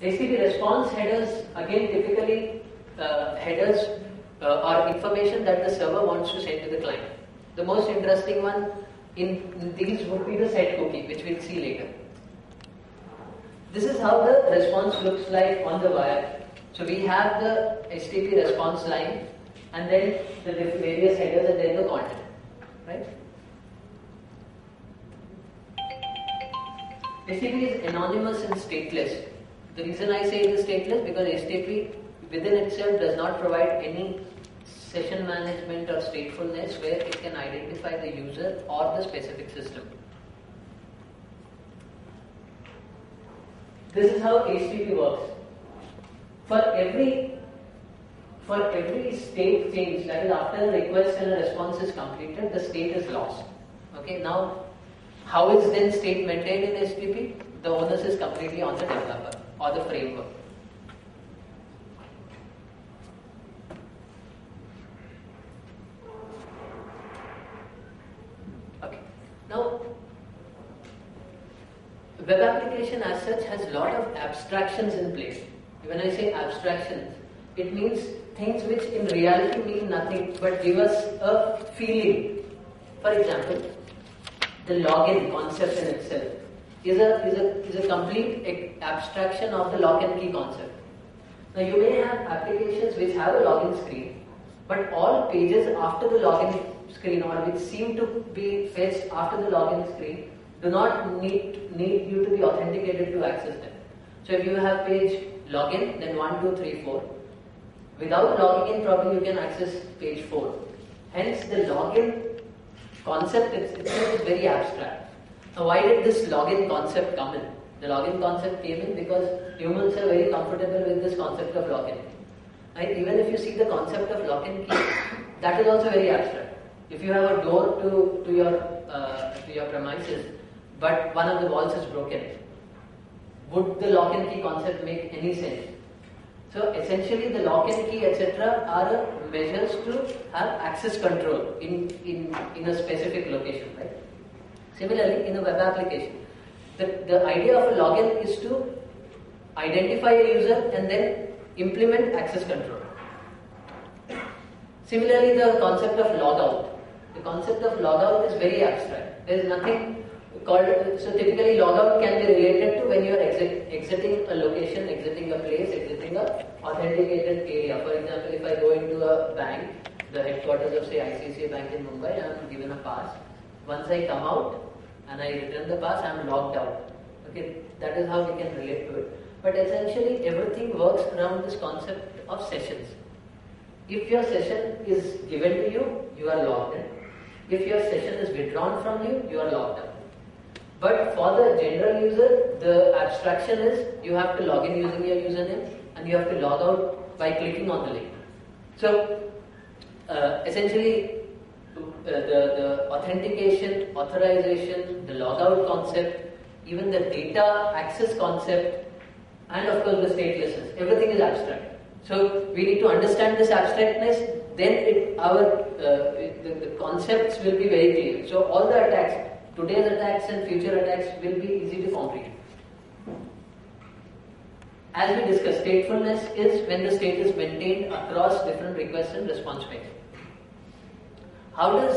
HTTP response headers, again typically headers are information that the server wants to send to the client. The most interesting one in these would be the set cookie, which we'll see later. This is how the response looks like on the wire. So we have the HTTP response line and then the various headers and then the content, right? HTTP is anonymous and stateless. The reason I say it is stateless because HTTP within itself does not provide any session management or statefulness where it can identify the user or the specific system. This is how HTTP works. For every state change, that is after a request and a response is completed, the state is lost. Okay, now how is then state maintained in HTTP? The onus is completely on the developer or the framework. Okay, now web application as such has a lot of abstractions in place. When I say abstractions, it means things which in reality mean nothing but give us a feeling. For example, the login concept in itself is a complete abstraction of the lock and key concept. Now you may have applications which have a login screen, but all pages after the login screen or which seem to be fetched after the login screen do not need you to be authenticated to access them. So if you have page login, then 1, 2, 3, 4. Without logging in, probably you can access page 4. Hence the login concept itself is very abstract. Now why did this login concept come in? The login concept came in because humans are very comfortable with this concept of login. And even if you see the concept of lock and key, that is also very abstract. If you have a door to your premises, but one of the walls is broken, would the lock and key concept make any sense? So essentially the lock and key etc. are measures to have access control in a specific location, right? Similarly, in a web application, the idea of a login is to identify a user and then implement access control. Similarly, the concept of logout. The concept of logout is very abstract. There is nothing called, so typically logout can be related to when you are exiting a location, exiting a place, exiting a authenticated area. For example, if I go into a bank, the headquarters of say ICICI Bank in Mumbai, I am given a pass. Once I come out and I return the pass, I am logged out. Okay, that is how we can relate to it. But essentially everything works around this concept of sessions. If your session is given to you, you are logged in. If your session is withdrawn from you, you are logged out. But for the general user, the abstraction is you have to log in using your username and you have to log out by clicking on the link. So essentially the authentication, authorization, the logout concept, even the data access concept, and of course the statelessness, everything is abstract. So we need to understand this abstractness, then the concepts will be very clear. So all the attacks, today's attacks and future attacks will be easy to comprehend. As we discussed, statefulness is when the state is maintained across different request and response ways. How is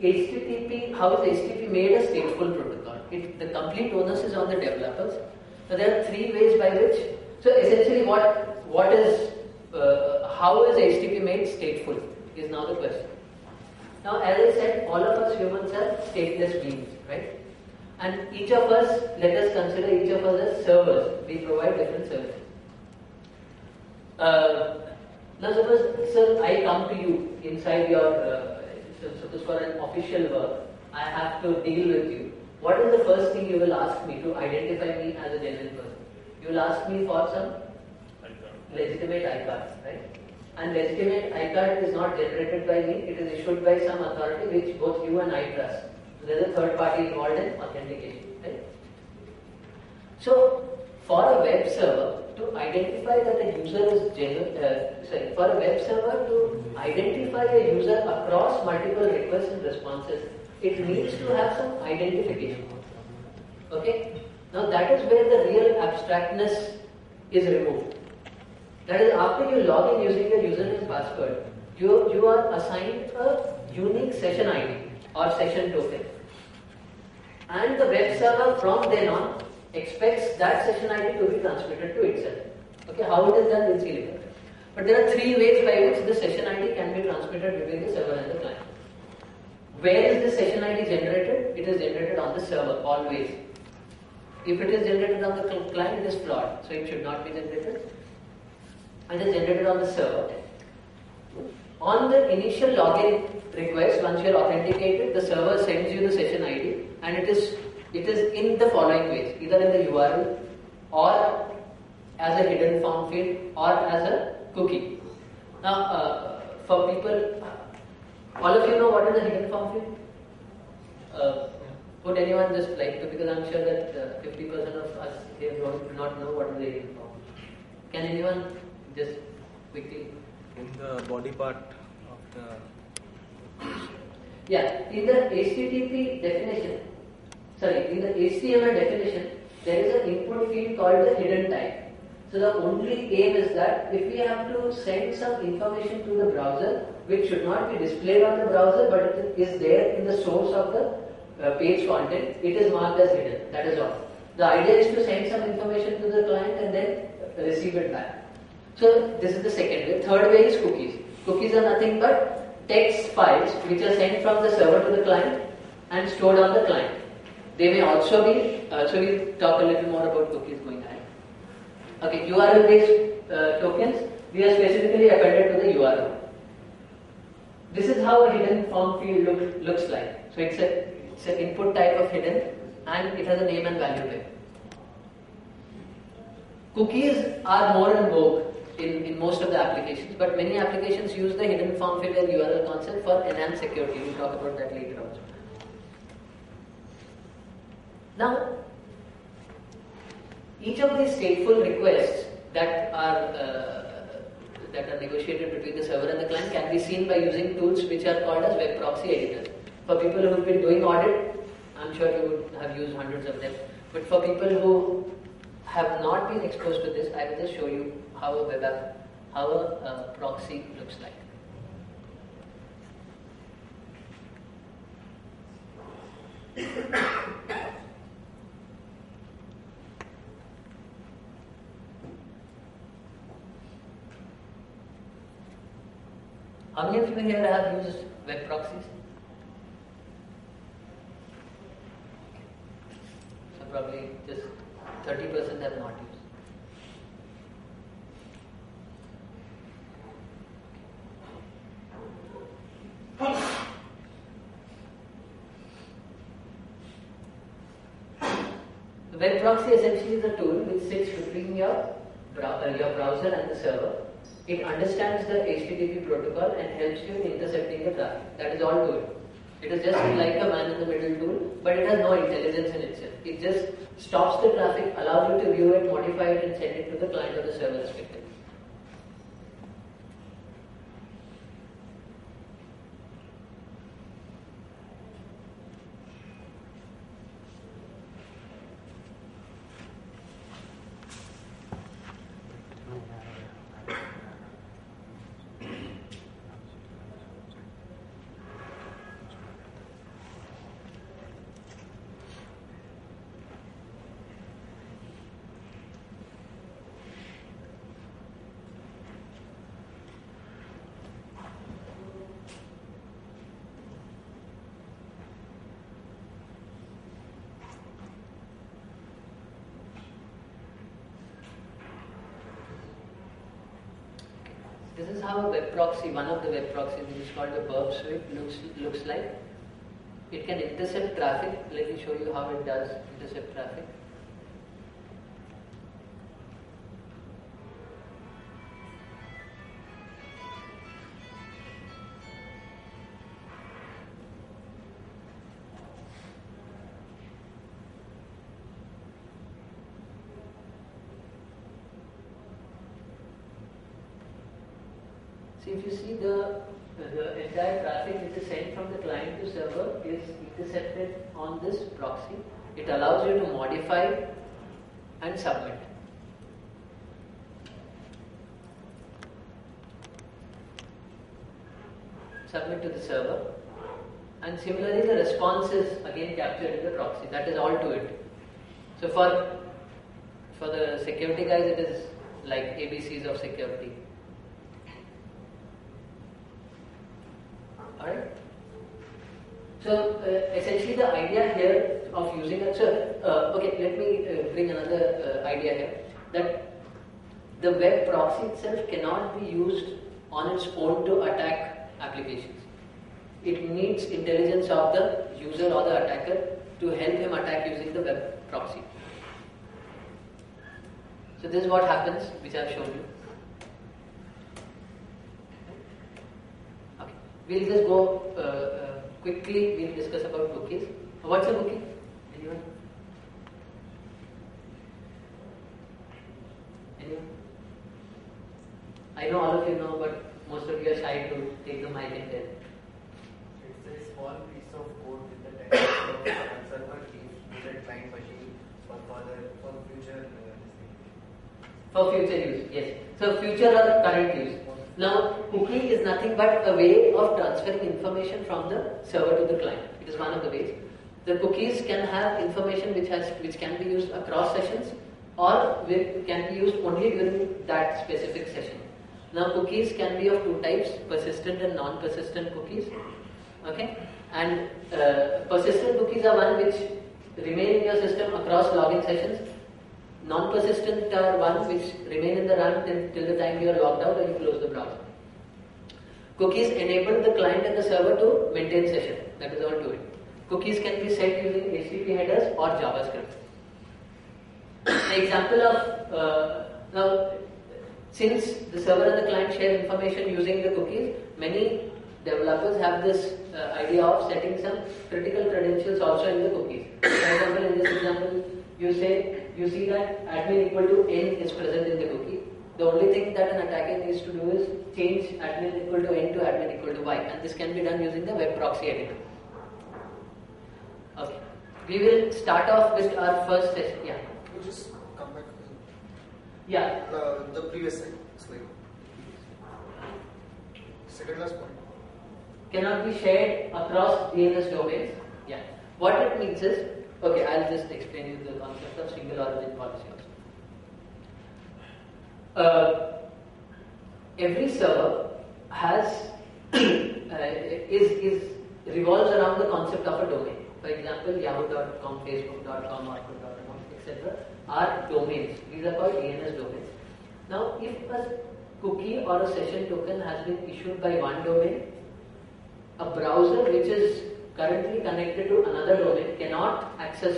HTTP made a stateful protocol? The complete onus is on the developers. So there are three ways by which. So essentially, how is HTTP made stateful? Is now the question. Now, as I said, all of us humans are stateless beings, right? And each of us, let us consider each of us as servers. We provide different services. Now, suppose, sir, I come to you inside your, suppose for an official work, I have to deal with you. What is the first thing you will ask me to identify me as a genuine person? You will ask me for some legitimate iCard, right? And legitimate iCard is not generated by me, it is issued by some authority which both you and I trust. So there is a third party involved in authentication, right? So for a web server to identify that a user is genuine, for a web server to identify a user across multiple requests and responses, it needs to have some identification. Okay? Now that is where the real abstractness is removed. That is, after you log in using your username and password, you are assigned a unique session ID or session token. And the web server from then on expects that session ID to be transmitted to itself. Okay, how it is done, we'll see later. But there are three ways by which the session ID can be transmitted between the server and the client. Where is the session ID generated? It is generated on the server, always. If it is generated on the client, it is flawed, so it should not be generated. It is generated on the server. On the initial login request, once you are authenticated, the server sends you the session ID, and it is in the following ways: either in the URL, or as a hidden form field, or as a cookie. Now, for people, all of you know what is a hidden form field? Would anyone just like to? Because I'm sure that 50% of us here do not know what is a hidden form. Can anyone just quickly? In the body part of the... Yeah, in the HTTP definition, in the HTML definition, there is an input field called the hidden type. So the only aim is that if we have to send some information to the browser, which should not be displayed on the browser, but it is there in the source of the page content, it is marked as hidden. That is all. The idea is to send some information to the client and then receive it back. So this is the second way. Third way is cookies. Cookies are nothing but text files which are sent from the server to the client and stored on the client. They may also be, so we'll talk a little more about cookies going ahead. Okay, URL based tokens, we are specifically appended to the URL. This is how a hidden form field looks like. So it's an input type of hidden, and it has a name and value type. Cookies are more in vogue in most of the applications, but many applications use the hidden form field and URL concept for enhanced security. We'll talk about that later also. Now, each of these stateful requests that are negotiated between the server and the client can be seen by using tools which are called as web proxy editors. For people who have been doing audit, I'm sure you would have used hundreds of them. But for people who have not been exposed to this, I will just show you how a proxy looks like. How many of you here have used web proxies? So probably just 30% have not used. The web proxy essentially is a tool which sits between your browser and the server. It understands the HTTP protocol and helps you in intercepting the traffic. That is all to it. It is just like a man in the middle tool, but it has no intelligence in itself. It just stops the traffic, allows you to view it, modify it, and send it to the client or the server respectively. This is how a web proxy, one of the web proxies, which is called a burp sweep, looks like. It can intercept traffic. Let me show you how it does intercept traffic. See, if you see the entire traffic which is sent from the client to server is intercepted on this proxy. It allows you to modify and submit. Submit to the server, and similarly the response is again captured in the proxy. That is all to it. So for the security guys, it is like ABCs of security. Alright? So essentially the idea here of using it, okay, let me bring another idea here, that the web proxy itself cannot be used on its own to attack applications. It needs intelligence of the user or the attacker to help him attack using the web proxy. So this is what happens, which I have shown you. Okay. We'll just go quickly, we'll discuss about cookies. What's a cookie? Anyone? Anyone? I know all of you know, but most of you are shy to take the mic and tell. It's a small piece of code with the text of server keys to the client machine for future For future use, yes. So future or current use. Now, cookie is nothing but a way of transferring information from the server to the client. It is one of the ways. The cookies can have information which can be used across sessions, or can be used only during that specific session. Now, cookies can be of two types: persistent and non-persistent cookies. Okay, and persistent cookies are one which remain in your system across login sessions. Non-persistent are one which remain in the RAM till the time you are logged out or you close the browser. Cookies enable the client and the server to maintain session. That is all to it. Cookies can be set using HTTP headers or JavaScript. The example of now, since the server and the client share information using the cookies, many developers have this idea of setting some critical credentials also in the cookies. For example, in this example, you see that admin equal to n is present in the cookie. The only thing that an attacker needs to do is change admin equal to n to admin equal to y, and this can be done using the web proxy editor. Okay, we will start off with our first session. Yeah. Could you just come back? Yeah. The previous slide. Second last point. Cannot be shared across DNS domains. Yeah. What it means is, okay, I'll just explain you the concept of single origin policy also. Every server has revolves around the concept of a domain. For example, Yahoo.com, Facebook.com, Orkut.com, etc. are domains. These are called DNS domains. Now, if a cookie or a session token has been issued by one domain, a browser which is currently connected to another domain cannot access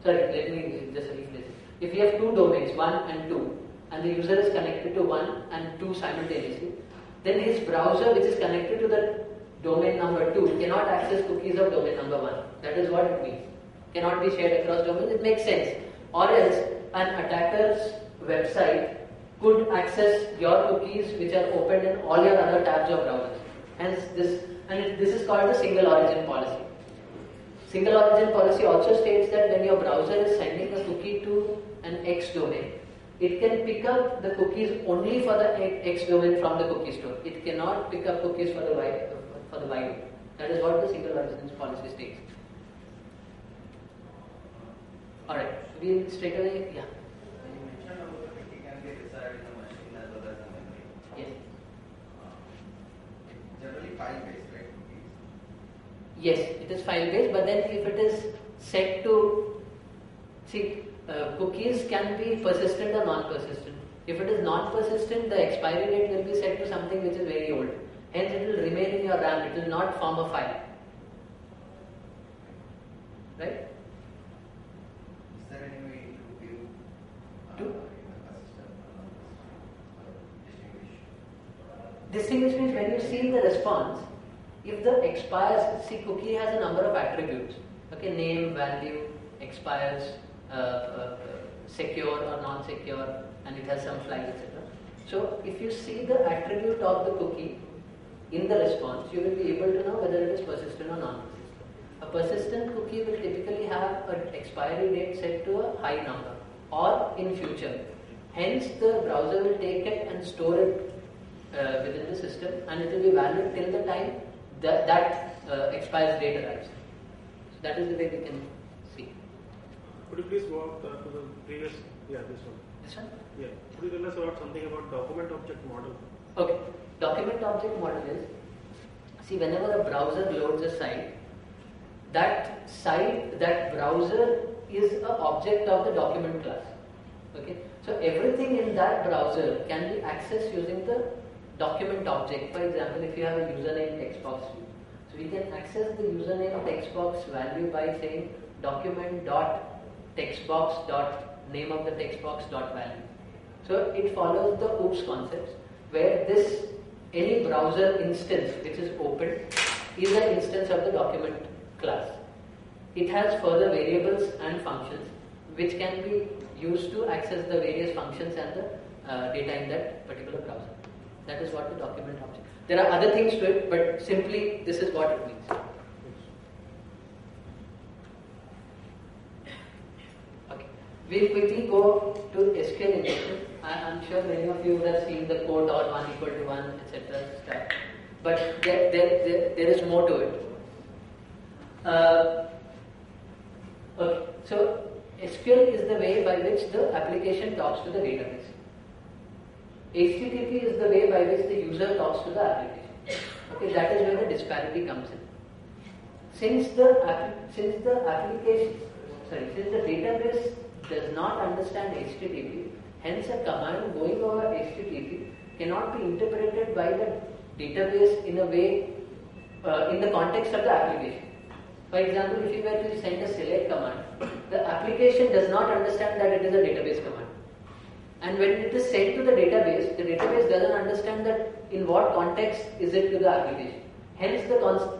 sorry, let me just rephrase it. If you have two domains, 1 and 2, and the user is connected to 1 and 2 simultaneously, then his browser which is connected to the domain number 2 cannot access cookies of domain number 1. That is what it means. Cannot be shared across domains. It makes sense. Or else an attacker's website could access your cookies which are opened in all your other tabs of browsers. Hence this is called the single origin policy. Single origin policy also states that when your browser is sending a cookie to an X domain, it can pick up the cookies only for the X domain from the cookie store. It cannot pick up cookies for the Y domain. That is what the single origin policy states. Alright, we'll straight away, yeah. When you mentioned about the cookie can be reside in the machine as well as the memory. Yes. Generally file-based, right? Cookies. Yes, it is file-based, but then if it is set to, cookies can be persistent or non-persistent. If it is non-persistent, the expiry date will be set to something which is very old. Hence, it will remain in your RAM. It will not form a file. Right? Is there any way to view To? distinguish? Distinguish means when you see the response, if the expires, cookie has a number of attributes. Okay, name, value, expires, secure or non-secure, and it has some flags, etc. So, if you see the attribute of the cookie in the response, you will be able to know whether it is persistent or non-persistent. A persistent cookie will typically have an expiry date set to a high number or in future. Hence, the browser will take it and store it within the system, and it will be valid till the time that expires date arrives. So that is the way we can see. Could you please go up to the previous? Yeah, this one. This one? Yeah. Could you tell us about something about document object model? Okay. Document object model is, see, whenever a browser loads a site, that browser is an object of the document class. Okay. So everything in that browser can be accessed using the document object. For example, if you have a username textbox, so we can access the username textbox value by saying document.textbox.name of the textbox.value. So it follows the OOPS concepts, where any browser instance which is opened is an instance of the document class. It has further variables and functions which can be used to access the various functions and the data in that particular browser. That is what the document object. There are other things to it, but simply this is what it means. Okay. We'll quickly go to SQL injection. I'm sure many of you would have seen the code or 1 equal to 1, etc. stuff. But there is more to it. Okay. So SQL is the way by which the application talks to the database. HTTP is the way by which the user talks to the application. Okay, that is where the disparity comes in. Since the database does not understand HTTP, hence a command going over HTTP cannot be interpreted by the database in a way in the context of the application. For example, if you were to send a select command, the application does not understand that it is a database command. And when it is sent to the database doesn't understand that in what context is it to the application. Hence,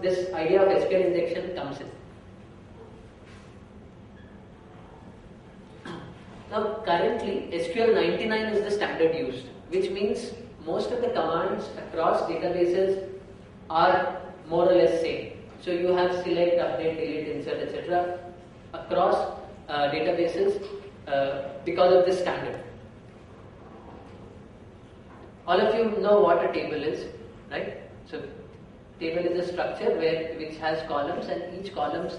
this idea of SQL injection comes in. Now, currently, SQL 99 is the standard used, which means most of the commands across databases are more or less same. So you have select, update, delete, insert, etc. across databases because of this standard. All of you know what a table is, right? So table is a structure which has columns, and each column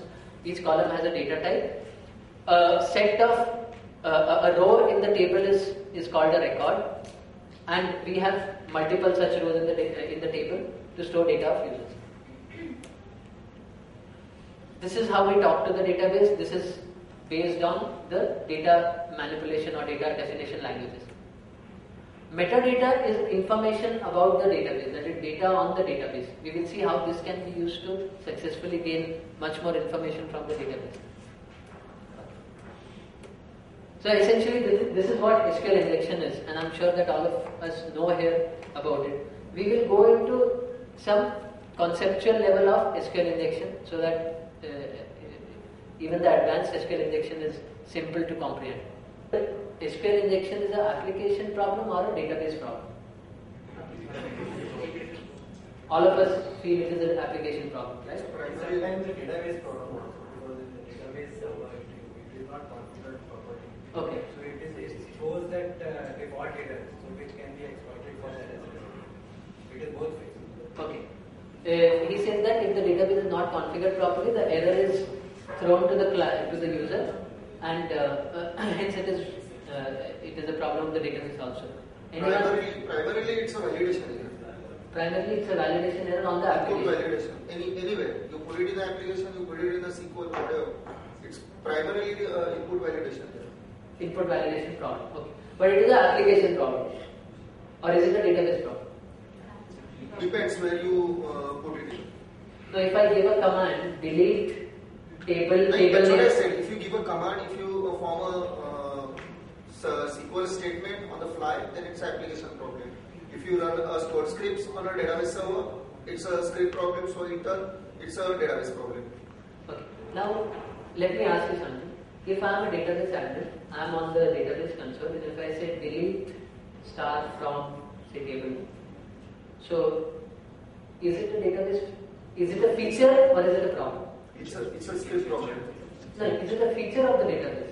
has a data type. A row in the table is called a record, and we have multiple such rows in the table to store data of users. This is how we talk to the database. This is based on the data manipulation or data definition languages. Metadata is information about the database, that is data on the database. We will see how this can be used to successfully gain much more information from the database. So essentially this is what SQL injection is, and I'm sure that all of us know here about it. We will go into some conceptual level of SQL injection so that even the advanced SQL injection is simple to comprehend. SQL injection is an application problem or a database problem? All of us feel it is an application problem, right? Sometimes a database problem because in the database it is not configured properly. Okay. So it shows that default data, so which can be exploited for that as well. It is both ways. Okay. He says that if the database is not configured properly, the error is thrown to the user, and hence it is a problem of the database also. Primarily it's a validation error. Primarily it's a validation error on the application. Input validation. Anywhere. You put it in the application, you put it in the SQL, whatever. It's primarily input validation error. Input validation problem. Okay. But it is an application problem. Or is it a database problem? Depends where you put it in. So if I give a command, delete table That's what I name. said. If you give a command, if you form a SQL statement on the fly, then it's an application problem. If you run a stored scripts on a database server, it's a script problem. So in turn, it's a database problem. Okay. Now let me ask you something. If I am a database admin, I am on the database console, and if I say delete star from say table, so is it a database? Is it a feature or is it a problem? It's a script problem. No, it is a feature of the database.